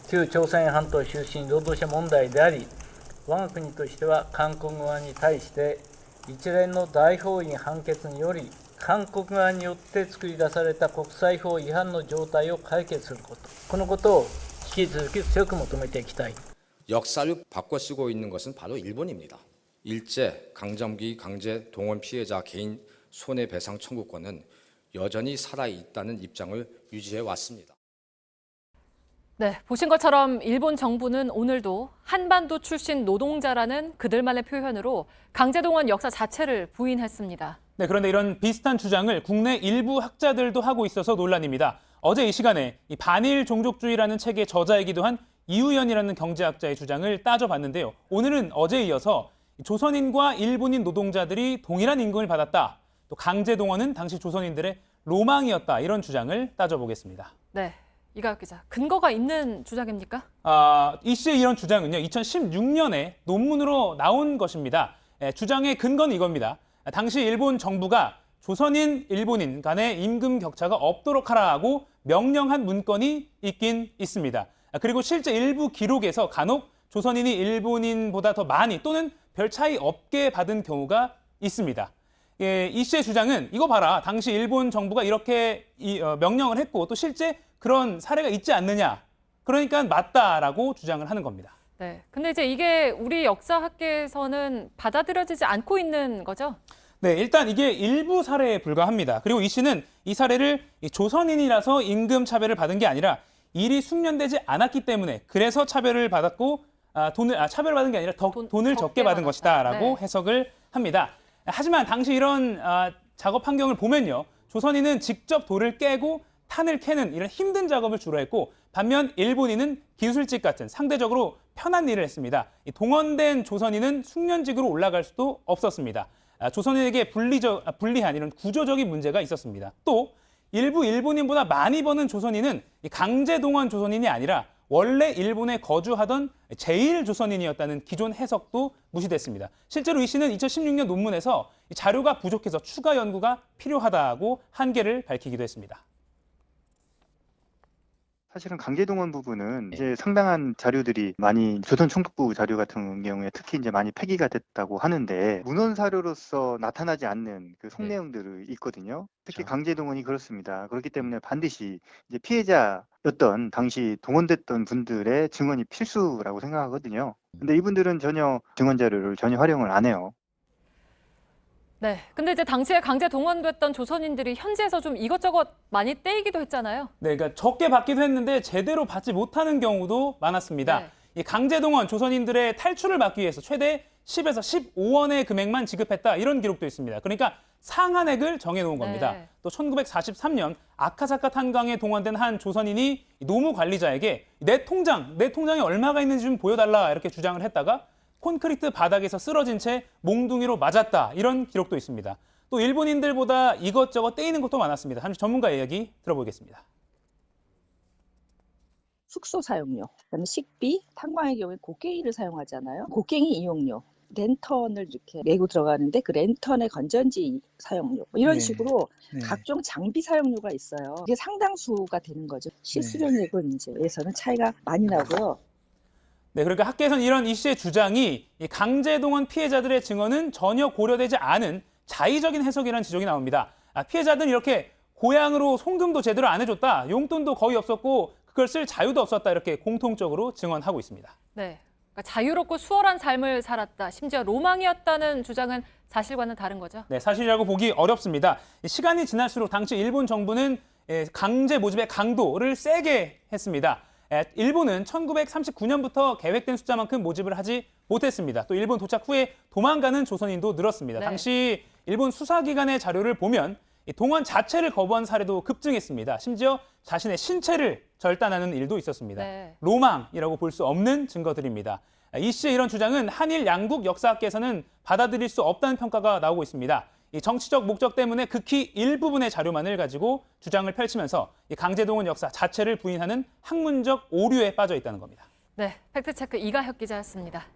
旧朝鮮半島出身労働者問題であり、我が国としては韓国側に対して一連の大法院判決により韓国側によって作り出された国際法違反の状態を解決すること、このことを引き続き強く求めていきたい。 역사를 바꿔 쓰고 있는 것은 바로 일본입니다. 일제, 강점기, 강제 동원 피해자 개인 손해배상 청구권은 여전히 살아있다는 입장을 유지해 왔습니다. 네, 보신 것처럼 일본 정부는 오늘도 한반도 출신 노동자라는 그들만의 표현으로 강제동원 역사 자체를 부인했습니다. 네, 그런데 이런 비슷한 주장을 국내 일부 학자들도 하고 있어서 논란입니다. 어제 이 시간에 이 반일 종족주의라는 책의 저자이기도 한 이우연이라는 경제학자의 주장을 따져봤는데요. 오늘은 어제에 이어서 조선인과 일본인 노동자들이 동일한 임금을 받았다. 또 강제동원은 당시 조선인들의 로망이었다. 이런 주장을 따져보겠습니다. 네, 이가혁 기자, 근거가 있는 주장입니까? 이 씨의 이런 주장은요, 2016년에 논문으로 나온 것입니다. 주장의 근거는 이겁니다. 당시 일본 정부가 조선인, 일본인 간의 임금 격차가 없도록 하라고 명령한 문건이 있긴 있습니다. 그리고 실제 일부 기록에서 간혹 조선인이 일본인보다 더 많이 또는 별 차이 없게 받은 경우가 있습니다. 이 씨의 주장은 이거 봐라, 당시 일본 정부가 이렇게 명령을 했고 또 실제 그런 사례가 있지 않느냐, 그러니까 맞다라고 주장을 하는 겁니다. 네, 근데 이제 이게 우리 역사학계에서는 받아들여지지 않고 있는 거죠? 네, 일단 이게 일부 사례에 불과합니다. 그리고 이 씨는 이 사례를 조선인이라서 임금 차별을 받은 게 아니라 일이 숙련되지 않았기 때문에 그래서 차별을 받았고 차별을 받은 게 아니라 돈을 적게 받은 것이다라고 네. 해석을 합니다. 하지만 당시 이런 작업 환경을 보면요, 조선인은 직접 돌을 깨고 탄을 캐는 이런 힘든 작업을 주로 했고 반면 일본인은 기술직 같은 상대적으로 편한 일을 했습니다. 동원된 조선인은 숙련직으로 올라갈 수도 없었습니다. 조선인에게 불리한 이런 구조적인 문제가 있었습니다. 또 일부 일본인보다 많이 버는 조선인은 강제동원 조선인이 아니라 원래 일본에 거주하던 제1조선인이었다는 기존 해석도 무시됐습니다. 실제로 이 씨는 2016년 논문에서 자료가 부족해서 추가 연구가 필요하다고 한계를 밝히기도 했습니다. 사실은 강제동원 부분은 이제 상당한 자료들이 많이 조선총독부 자료 같은 경우에 특히 이제 많이 폐기가 됐다고 하는데 문헌 사료로서 나타나지 않는 그 속내용들이 있거든요. 특히 강제동원이 그렇습니다. 그렇기 때문에 반드시 이제 피해자였던 당시 동원됐던 분들의 증언이 필수라고 생각하거든요. 근데 이분들은 전혀 증언 자료를 전혀 활용을 안 해요. 네, 근데 이제 당시에 강제 동원됐던 조선인들이 현지에서 좀 이것저것 많이 떼이기도 했잖아요. 네, 그러니까 적게 받기도 했는데 제대로 받지 못하는 경우도 많았습니다. 네. 이 강제 동원 조선인들의 탈출을 막기 위해서 최대 10에서 15원의 금액만 지급했다, 이런 기록도 있습니다. 그러니까 상한액을 정해놓은 겁니다. 네. 또 1943년 아카사카 탄광에 동원된 한 조선인이 노무 관리자에게 내 통장에 얼마가 있는지 좀 보여달라, 이렇게 주장을 했다가 콘크리트 바닥에서 쓰러진 채 몽둥이로 맞았다, 이런 기록도 있습니다. 또 일본인들보다 이것저것 떼이는 것도 많았습니다. 잠시 전문가의 이야기 들어보겠습니다. 숙소 사용료, 그다음에 식비, 탄광의 경우에 곡괭이를 사용하잖아요. 곡괭이 이용료, 랜턴을 이렇게 메고 들어가는데 그 랜턴의 건전지 사용료, 이런 식으로 각종 장비 사용료가 있어요. 이게 상당수가 되는 거죠. 실수령액은 이제에서는 차이가 많이 나고요. 네, 그러니까 학계에서는 이런 이 씨의 주장이 강제동원 피해자들의 증언은 전혀 고려되지 않은 자의적인 해석이라는 지적이 나옵니다. 피해자들은 이렇게 고향으로 송금도 제대로 안 해줬다, 용돈도 거의 없었고 그걸 쓸 자유도 없었다, 이렇게 공통적으로 증언하고 있습니다. 네, 그러니까 자유롭고 수월한 삶을 살았다, 심지어 로망이었다는 주장은 사실과는 다른 거죠? 네, 사실이라고 보기 어렵습니다. 시간이 지날수록 당시 일본 정부는 강제 모집의 강도를 세게 했습니다. 일본은 1939년부터 계획된 숫자만큼 모집을 하지 못했습니다. 또 일본 도착 후에 도망가는 조선인도 늘었습니다. 네. 당시 일본 수사기관의 자료를 보면 동원 자체를 거부한 사례도 급증했습니다. 심지어 자신의 신체를 절단하는 일도 있었습니다. 네. 로망이라고 볼 수 없는 증거들입니다. 이 씨의 이런 주장은 한일 양국 역사학계에서는 받아들일 수 없다는 평가가 나오고 있습니다. 이 정치적 목적 때문에 극히 일부분의 자료만을 가지고 주장을 펼치면서 이 강제동원 역사 자체를 부인하는 학문적 오류에 빠져 있다는 겁니다. 네, 팩트체크 이가혁 기자였습니다.